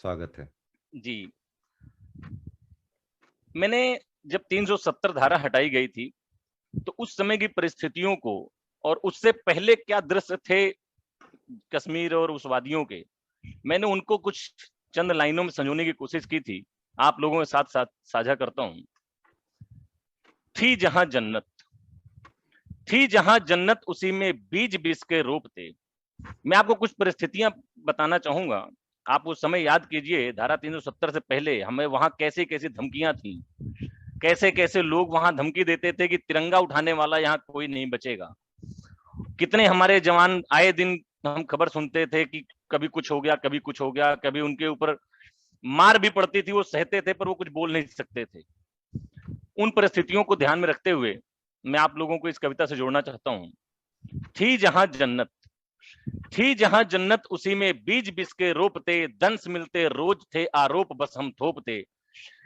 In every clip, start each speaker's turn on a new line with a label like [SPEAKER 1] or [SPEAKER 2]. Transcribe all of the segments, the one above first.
[SPEAKER 1] स्वागत है।
[SPEAKER 2] जी। मैंने जब 370 धारा हटाई गई थी, तो उस समय की परिस्थितियों को और उससे पहले क्या दृश्य थे कश्मीर और उस वादियों के, मैंने उनको कुछ चंद लाइनों में संजोने की कोशिश की थी, आप लोगों के साथ साझा करता हूं। थी जहां जन्नत, थी जहां जन्नत उसी में बीज विष के रोप थे। मैं आपको कुछ परिस्थितियां बताना चाहूंगा। आप उस समय याद कीजिए, धारा 370 से पहले हमें वहां कैसे कैसे धमकियां थी, कैसे कैसे लोग वहां धमकी देते थे कि तिरंगा उठाने वाला यहाँ कोई नहीं बचेगा। कितने हमारे जवान आए दिन हम खबर सुनते थे कि कभी कुछ हो गया, कभी कुछ हो गया, कभी उनके ऊपर मार भी पड़ती थी, वो सहते थे पर वो कुछ बोल नहीं सकते थे। उन परिस्थितियों को ध्यान में रखते हुए मैं आप लोगों को इस कविता से जोड़ना चाहता हूं। थी जहां जन्नत, थी जहां जन्नत उसी में बीज विष के रोपते, दंश मिलते रोज थे आरोप बस हम थोपते।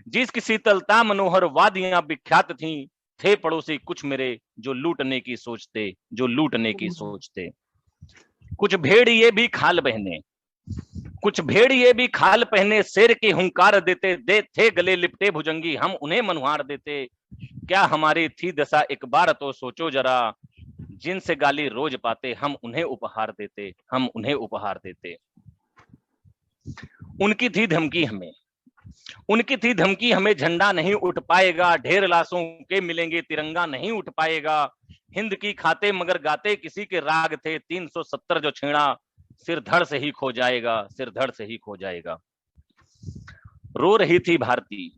[SPEAKER 2] जिसकी शीतलता मनोहर वादियां विख्यात थीं, थे पड़ोसी कुछ मेरे जो लूटने की सोचते, जो लूटने की सोचते। कुछ भेड़िए भी खाल पहने, कुछ भेड़िए भी खाल पहने शेर के हुंकार देते, दे थे गले लिपटे भुजंगी हम उन्हें मनुहार देते। क्या हमारी थी दशा एक बार तो सोचो जरा, जिनसे गाली रोज पाते हम उन्हें उपहार देते, हम उन्हें उपहार देते। उनकी थी धमकी हमें, उनकी थी धमकी हमें झंडा नहीं उठ पाएगा, ढेर लाशों के मिलेंगे तिरंगा नहीं उठ पाएगा। हिंद की खाते मगर गाते किसी के राग थे, 370 जो छेड़ा सिर धड़ से ही खो जाएगा, सिर धड़ से ही खो जाएगा। रो रही थी भारती,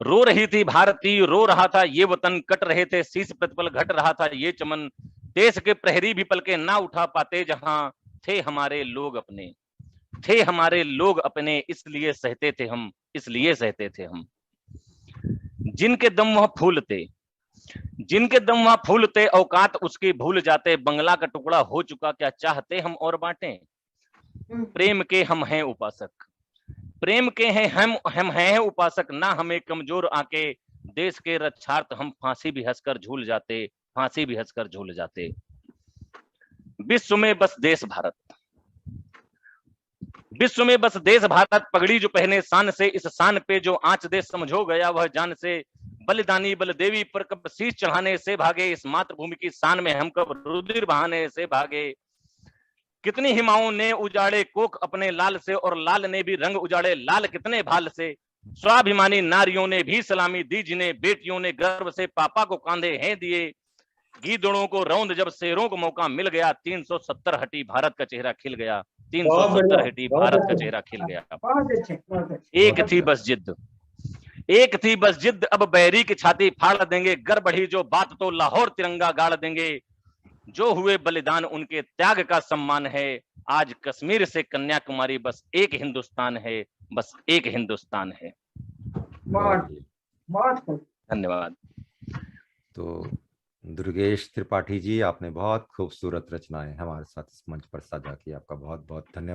[SPEAKER 2] रो रही थी भारती, रो रहा था ये वतन, कट रहे थे शीश प्रतिपल घट रहा था ये चमन। देश के प्रहरी भी पलके ना उठा पाते, जहां थे हमारे लोग अपने, थे हमारे लोग अपने, इसलिए सहते थे हम, इसलिए सहते थे हम। जिनके दम वह फूलते, जिनके दम वहां फूलते, औकात उसकी भूल जाते। बंगला का टुकड़ा हो चुका क्या चाहते हम और बांटे। प्रेम के हम हैं उपासक, प्रेम के हैं हम हैं उपासक, ना हमें कमजोर आके देश के रक्षार्थ हम फांसी भी हंसकर झूल जाते, फांसी भी हंसकर झूल जाते। विश्व में बस देश भारत, विश्व में बस देश भारत, पगड़ी जो पहने शान से, इस शान पे जो आंच दे समझो गया वह जान से। बलिदानी बलदेवी पर कब शीश चढ़ाने से भागे, इस मातृभूमि की शान में हम कब रुधिर बहाने से भागे। कितनी हिमाओं ने उजाड़े कोख अपने लाल से, और लाल ने भी रंग उजाड़े लाल कितने भाल से। स्वाभिमानी नारियों ने भी सलामी दी, जिन्हें बेटियों ने गर्व से पापा को कांधे हैं दिए। गीदड़ों को रौंद जब शेरों को मौका मिल गया, 370 हटी भारत का चेहरा खिल गया, 370 हटी भारत का चेहरा खिल गया। एक थी बस जिद, एक थी बस जिद, अब बैरी की छाती फाड़ देंगे, गर बढ़ी जो बात तो लाहौर तिरंगा गाड़ देंगे। जो हुए बलिदान उनके त्याग का सम्मान है, आज कश्मीर से कन्याकुमारी बस एक हिंदुस्तान है, बस एक हिंदुस्तान है। धन्यवाद।
[SPEAKER 1] तो दुर्गेश त्रिपाठी जी, आपने बहुत खूबसूरत रचनाएं हमारे साथ इस मंच पर साझा की, आपका बहुत बहुत धन्यवाद।